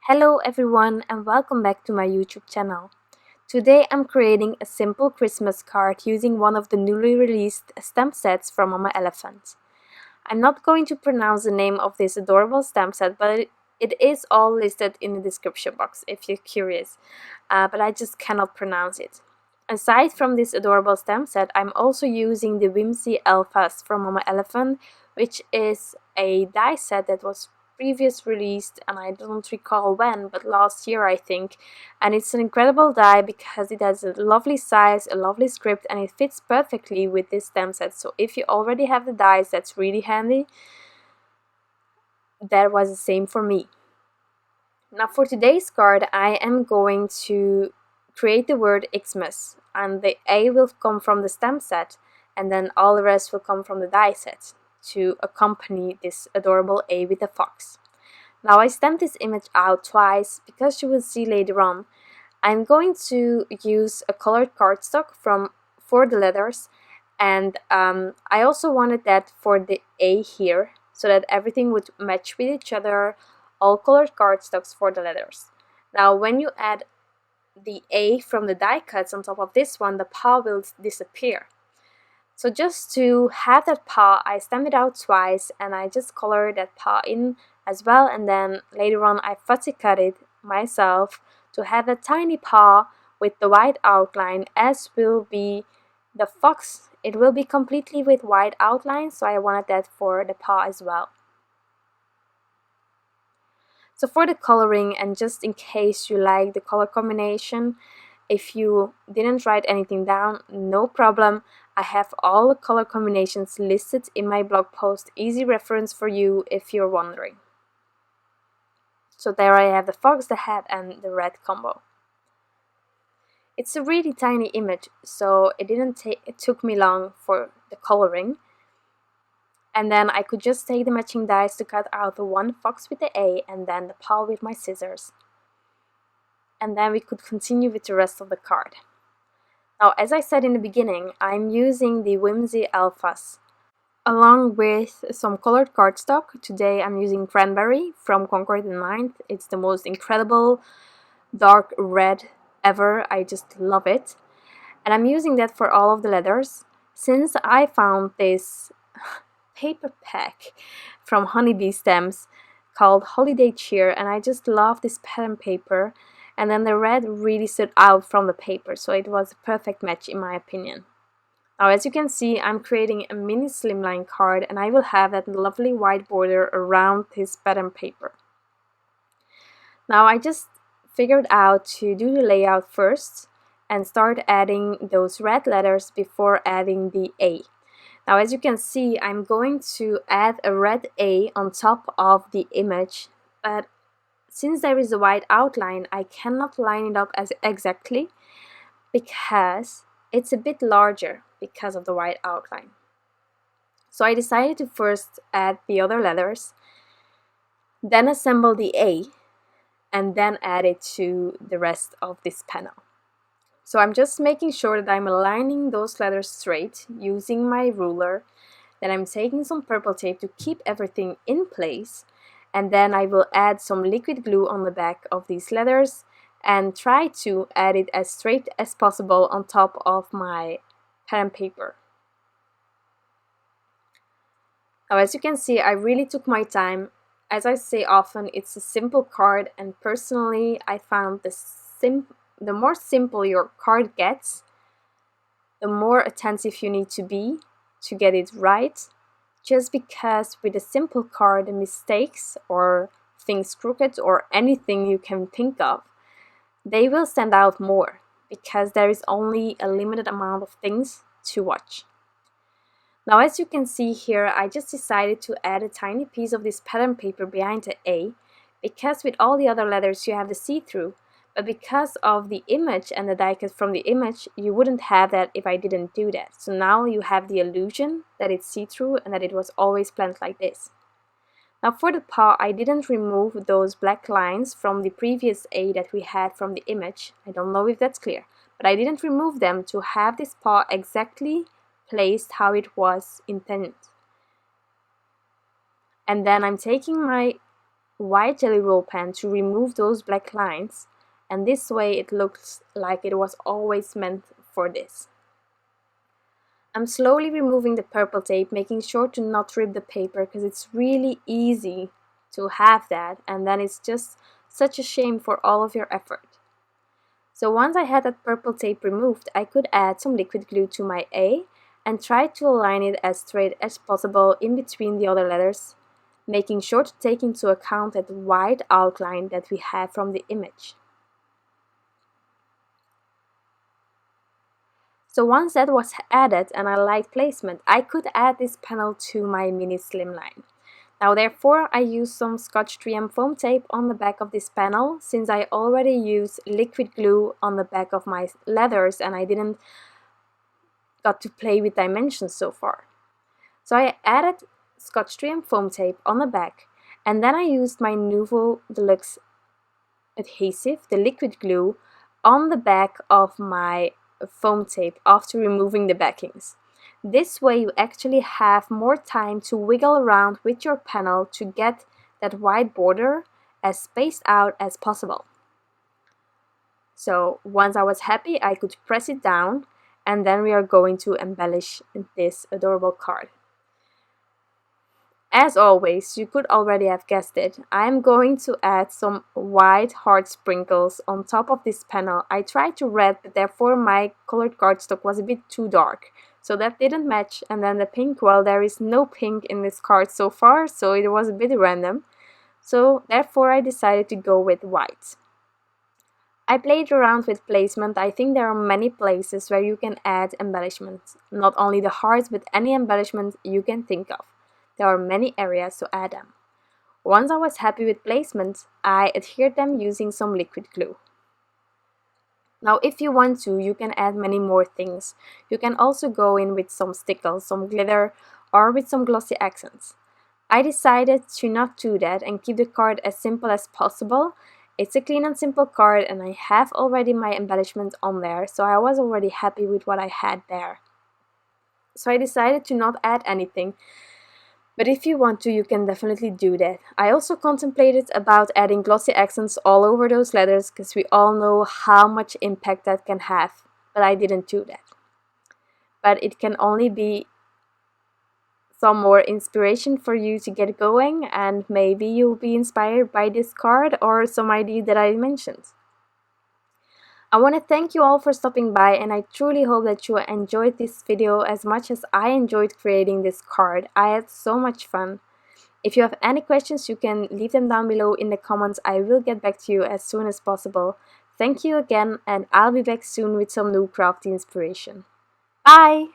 Hello everyone and welcome back to my YouTube channel. Today I'm creating a simple Christmas card using one of the newly released stamp sets from Mama Elephant. I'm not going to pronounce the name of this adorable stamp set, but it is all listed in the description box if you're curious, but I just cannot pronounce it. Aside from this adorable stamp set, I'm also using the Whimsy Alphas from Mama Elephant, which is a die set that was previously released, and I don't recall when, but last year I think. And it's an incredible die because it has a lovely size, a lovely script, and it fits perfectly with this stamp set. So if you already have the dies, that's really handy. That was the same for me. Now for today's card, I am going to create the word Xmas, and the A will come from the stamp set, and then all the rest will come from the die set to accompany this adorable A with a fox. Now I stamped this image out twice because you will see later on. I'm going to use a colored cardstock for the letters, and I also wanted that for the A here so that everything would match with each other, all colored cardstocks for the letters. Now when you add the A from the die cuts on top of this one, the paw will disappear. So just to have that paw, I stamped it out twice and I just colored that paw in as well, and then later on I fuzzy cut it myself to have a tiny paw with the white outline, as will be the fox. It will be completely with white outline, so I wanted that for the paw as well. So for the coloring, and just in case you like the color combination, if you didn't write anything down, no problem. I have all the color combinations listed in my blog post, easy reference for you if you're wondering. So there I have the fox, the hat, and the red combo. It's a really tiny image, so it took me long for the coloring. And then I could just take the matching dies to cut out the one fox with the A and then the paw with my scissors. And then we could continue with the rest of the card. Now, as I said in the beginning, I'm using the Whimsy Alphas along with some colored cardstock. Today I'm using Cranberry from Concord in 9th. It's the most incredible dark red ever. I just love it. And I'm using that for all of the letters. Since I found this paper pack from Honeybee Stamps called Holiday Cheer, and I just love this pattern paper, and then the red really stood out from the paper, so it was a perfect match in my opinion. Now as you can see, I'm creating a mini slimline card, and I will have that lovely white border around this pattern paper. Now I just figured out to do the layout first and start adding those red letters before adding the A. Now as you can see, I'm going to add a red A on top of the image, but since there is a white outline, I cannot line it up as exactly because it's a bit larger because of the white outline. So I decided to first add the other letters, then assemble the A, and then add it to the rest of this panel. So I'm just making sure that I'm aligning those letters straight using my ruler. Then I'm taking some purple tape to keep everything in place, and then I will add some liquid glue on the back of these letters and try to add it as straight as possible on top of my pattern paper. Now as you can see, I really took my time. As I say often, it's a simple card, and personally I found the more simple your card gets, the more attentive you need to be to get it right, just because with a simple card, the mistakes or things crooked or anything you can think of, they will stand out more because there is only a limited amount of things to watch. Now as you can see here, I just decided to add a tiny piece of this pattern paper behind the A, because with all the other letters you have the see-through, but because of the image and the die cut from the image, you wouldn't have that if I didn't do that. So now you have the illusion that it's see-through and that it was always planned like this. Now for the paw, I didn't remove those black lines from the previous A that we had from the image. I don't know if that's clear, but I didn't remove them to have this paw exactly placed how it was intended. And then I'm taking my white jelly roll pen to remove those black lines, and this way it looks like it was always meant for this. I'm slowly removing the purple tape, making sure to not rip the paper because it's really easy to have that, and then it's just such a shame for all of your effort. So once I had that purple tape removed, I could add some liquid glue to my A and try to align it as straight as possible in between the other letters, making sure to take into account that white outline that we have from the image. So once that was added and I liked placement, I could add this panel to my mini slimline. Now therefore I used some Scotch 3M foam tape on the back of this panel, since I already used liquid glue on the back of my leathers and I didn't got to play with dimensions so far. So I added Scotch 3M foam tape on the back, and then I used my NUVO Deluxe adhesive, the liquid glue, on the back of my foam tape after removing the backings. This way you actually have more time to wiggle around with your panel to get that white border as spaced out as possible. So once I was happy, I could press it down, and then we are going to embellish this adorable card. As always, you could already have guessed it, I am going to add some white heart sprinkles on top of this panel. I tried to red, but therefore my colored cardstock was a bit too dark, so that didn't match. And then the pink, well, there is no pink in this card so far, so it was a bit random. So therefore I decided to go with white. I played around with placement. I think there are many places where you can add embellishments, not only the hearts, but any embellishment you can think of. There are many areas to add them. Once I was happy with placement, I adhered them using some liquid glue. Now if you want to, you can add many more things. You can also go in with some stickles, some glitter, or with some glossy accents. I decided to not do that and keep the card as simple as possible. It's a clean and simple card, and I have already my embellishments on there, so I was already happy with what I had there. So I decided to not add anything. But if you want to, you can definitely do that. I also contemplated about adding glossy accents all over those letters, because we all know how much impact that can have, but I didn't do that. But it can only be some more inspiration for you to get going, and maybe you'll be inspired by this card or some idea that I mentioned. I want to thank you all for stopping by, and I truly hope that you enjoyed this video as much as I enjoyed creating this card. I had so much fun. If you have any questions, you can leave them down below in the comments. I will get back to you as soon as possible. Thank you again, and I'll be back soon with some new crafty inspiration. Bye!